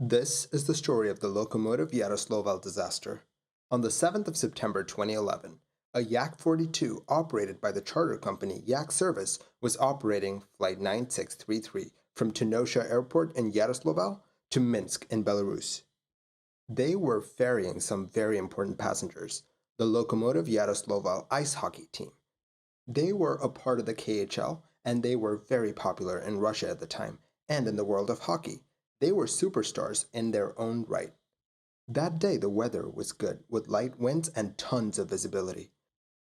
This is the story of the locomotive Yaroslavl disaster. On the 7th of September 2011, a Yak-42 operated by the charter company Yak Service was operating Flight 9633 from Tunosha Airport in Yaroslavl to Minsk in Belarus. They were ferrying some very important passengers, the Lokomotiv Yaroslavl ice hockey team. They were a part of the KHL, and they were very popular in Russia at the time and in the world of hockey. They were superstars in their own right. That day the weather was good, with light winds and tons of visibility.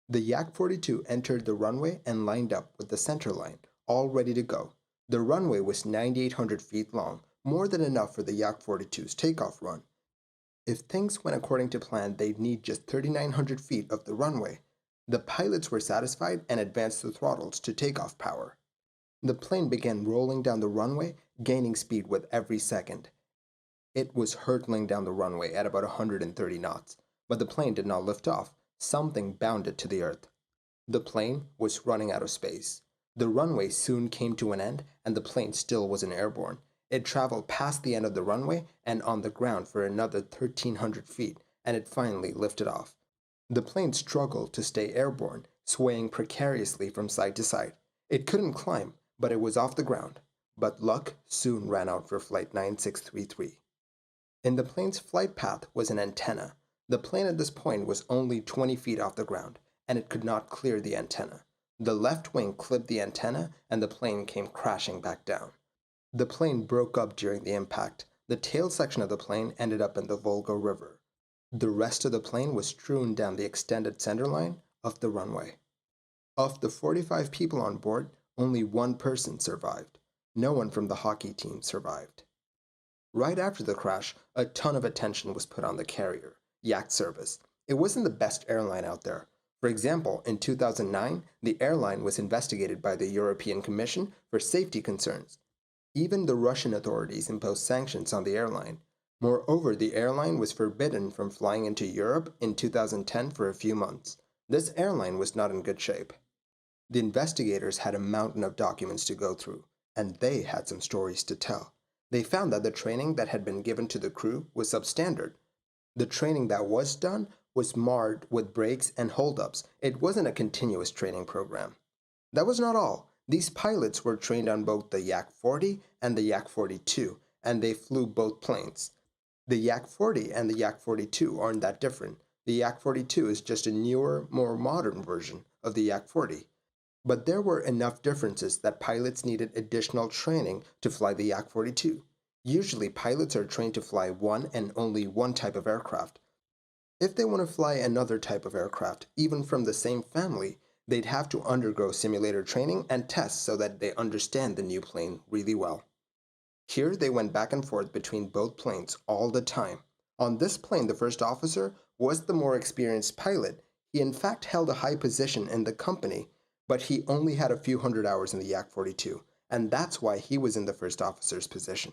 The Yak-42 entered the runway and lined up with the center line, all ready to go. The runway was 9,800 feet long, more than enough for the Yak-42's takeoff run. If things went according to plan, they'd need just 3,900 feet of the runway. The pilots were satisfied and advanced the throttles to takeoff power. The plane began rolling down the runway, gaining speed with every second. It was hurtling down the runway at about 130 knots, but the plane did not lift off. Something bound it to the earth. The plane was running out of space. The runway soon came to an end, and the plane still wasn't airborne. It traveled past the end of the runway and on the ground for another 1,300 feet, and it finally lifted off. The plane struggled to stay airborne, swaying precariously from side to side. It couldn't climb, but it was off the ground. But luck soon ran out for Flight 9633. In the plane's flight path was an antenna. The plane at this point was only 20 feet off the ground, and it could not clear the antenna. The left wing clipped the antenna, and the plane came crashing back down. The plane broke up during the impact. The tail section of the plane ended up in the Volga River. The rest of the plane was strewn down the extended center line of the runway. Of the 45 people on board, only one person survived. No one from the hockey team survived. Right after the crash, a ton of attention was put on the carrier, Yak Service. It wasn't the best airline out there. For example, in 2009, the airline was investigated by the European Commission for safety concerns. Even the Russian authorities imposed sanctions on the airline. Moreover, the airline was forbidden from flying into Europe in 2010 for a few months. This airline was not in good shape. The investigators had a mountain of documents to go through, and they had some stories to tell. They found that the training that had been given to the crew was substandard. The training that was done was marred with breaks and holdups. It wasn't a continuous training program. That was not all. These pilots were trained on both the Yak-40 and the Yak-42, and they flew both planes. The Yak-40 and the Yak-42 aren't that different. The Yak-42 is just a newer, more modern version of the Yak-40. But there were enough differences that pilots needed additional training to fly the Yak-42. Usually, pilots are trained to fly one and only one type of aircraft. If they want to fly another type of aircraft, even from the same family, they'd have to undergo simulator training and tests so that they understand the new plane really well. Here, they went back and forth between both planes all the time. On this plane, the first officer was the more experienced pilot. He in fact held a high position in the company, but he only had a few hundred hours in the Yak-42, and that's why he was in the first officer's position.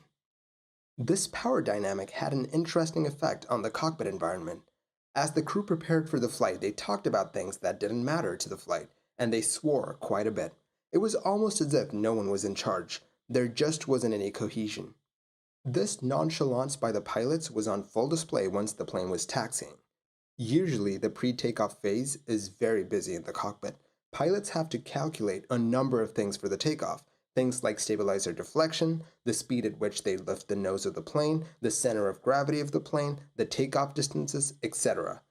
This power dynamic had an interesting effect on the cockpit environment. As the crew prepared for the flight, they talked about things that didn't matter to the flight, and they swore quite a bit. It was almost as if no one was in charge. There just wasn't any cohesion. This nonchalance by the pilots was on full display once the plane was taxiing. Usually, the pre-takeoff phase is very busy in the cockpit. Pilots have to calculate a number of things for the takeoff, things like stabilizer deflection, the speed at which they lift the nose of the plane, the center of gravity of the plane, the takeoff distances, etc.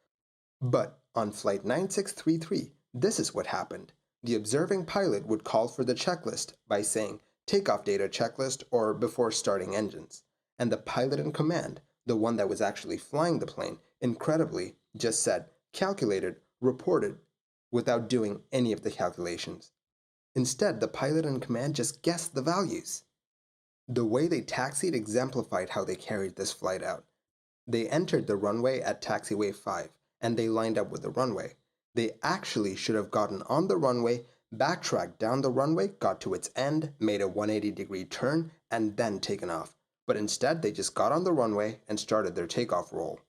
But on Flight 9633, this is what happened. The observing pilot would call for the checklist by saying, "Takeoff data checklist," or before starting engines. And the pilot in command, the one that was actually flying the plane, incredibly just said, "Calculated, reported," without doing any of the calculations. Instead, the pilot in command just guessed the values. The way they taxied exemplified how they carried this flight out. They entered the runway at taxiway 5, and they lined up with the runway. They actually should have gotten on the runway, backtracked down the runway, got to its end, made a 180-degree turn, and then taken off. But instead, they just got on the runway and started their takeoff roll.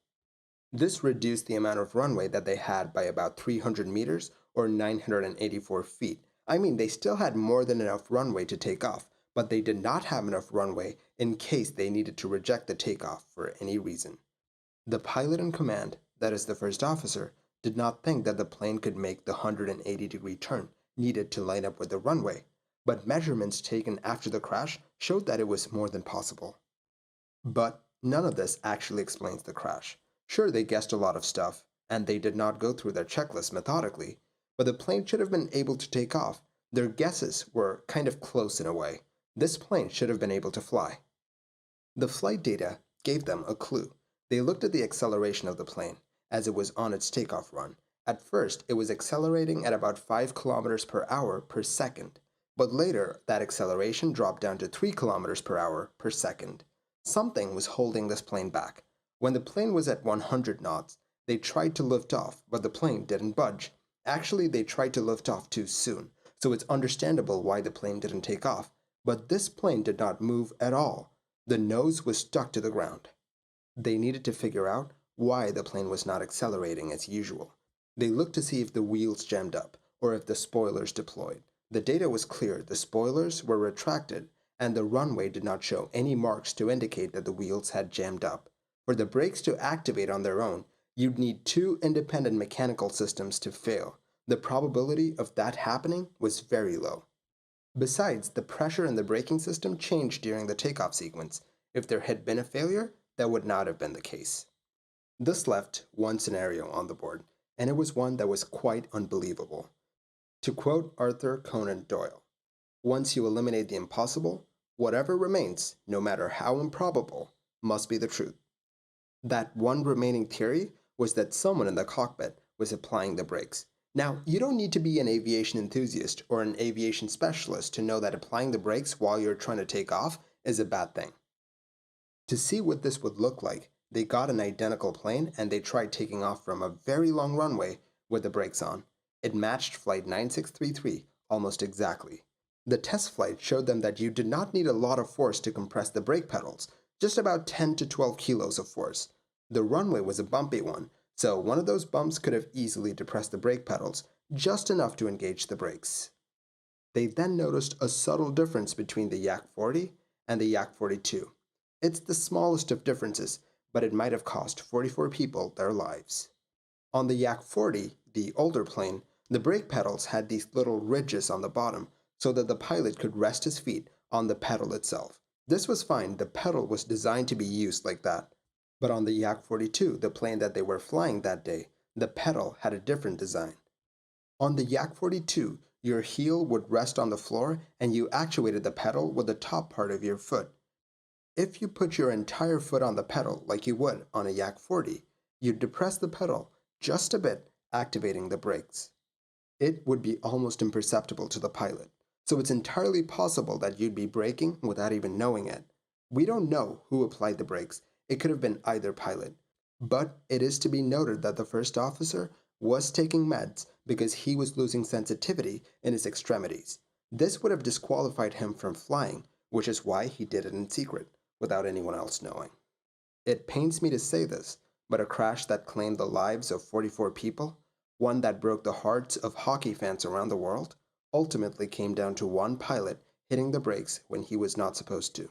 This reduced the amount of runway that they had by about 300 meters or 984 feet. I mean, they still had more than enough runway to take off, but they did not have enough runway in case they needed to reject the takeoff for any reason. The pilot in command, that is the first officer, did not think that the plane could make the 180-degree turn needed to line up with the runway, but measurements taken after the crash showed that it was more than possible. But none of this actually explains the crash. Sure, they guessed a lot of stuff, and they did not go through their checklist methodically, but the plane should have been able to take off. Their guesses were kind of close in a way. This plane should have been able to fly. The flight data gave them a clue. They looked at the acceleration of the plane as it was on its takeoff run. At first, it was accelerating at about 5 kilometers per hour per second, but later that acceleration dropped down to 3 kilometers per hour per second. Something was holding this plane back. When the plane was at 100 knots, they tried to lift off, but the plane didn't budge. Actually, they tried to lift off too soon, so it's understandable why the plane didn't take off. But this plane did not move at all. The nose was stuck to the ground. They needed to figure out why the plane was not accelerating as usual. They looked to see if the wheels jammed up or if the spoilers deployed. The data was clear. The spoilers were retracted, and the runway did not show any marks to indicate that the wheels had jammed up. For the brakes to activate on their own, you'd need 2 independent mechanical systems to fail. The probability of that happening was very low. Besides, the pressure in the braking system changed during the takeoff sequence. If there had been a failure, that would not have been the case. This left one scenario on the board, and it was one that was quite unbelievable. To quote Arthur Conan Doyle, "Once you eliminate the impossible, whatever remains, no matter how improbable, must be the truth." That one remaining theory was that someone in the cockpit was applying the brakes. Now, you don't need to be an aviation enthusiast or an aviation specialist to know that applying the brakes while you're trying to take off is a bad thing. To see what this would look like, they got an identical plane and they tried taking off from a very long runway with the brakes on. It matched Flight 9633 almost exactly. The test flight showed them that you did not need a lot of force to compress the brake pedals, just about 10 to 12 kilos of force. The runway was a bumpy one, so one of those bumps could have easily depressed the brake pedals, just enough to engage the brakes. They then noticed a subtle difference between the Yak 40 and the Yak 42. It's the smallest of differences, but it might have cost 44 people their lives. On the Yak 40, the older plane, the brake pedals had these little ridges on the bottom so that the pilot could rest his feet on the pedal itself. This was fine, the pedal was designed to be used like that. But on the Yak 42, the plane that they were flying that day, the pedal had a different design. On the Yak 42, your heel would rest on the floor and you actuated the pedal with the top part of your foot. If you put your entire foot on the pedal like you would on a Yak 40, you'd depress the pedal just a bit, activating the brakes. It would be almost imperceptible to the pilot, so it's entirely possible that you'd be braking without even knowing it. We don't know who applied the brakes. It could have been either pilot. But it is to be noted that the first officer was taking meds because he was losing sensitivity in his extremities. This would have disqualified him from flying, which is why he did it in secret, without anyone else knowing. It pains me to say this, but a crash that claimed the lives of 44 people, one that broke the hearts of hockey fans around the world, ultimately came down to one pilot hitting the brakes when he was not supposed to.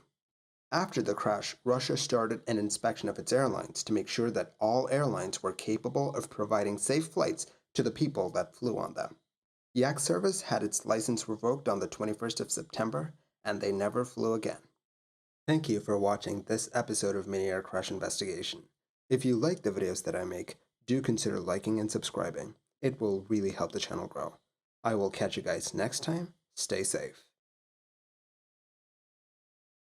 After the crash, Russia started an inspection of its airlines to make sure that all airlines were capable of providing safe flights to the people that flew on them. Yak Service had its license revoked on the 21st of September, and they never flew again. Thank you for watching this episode of Mini Air Crash Investigation. If you like the videos that I make, do consider liking and subscribing. It will really help the channel grow. I will catch you guys next time. Stay safe.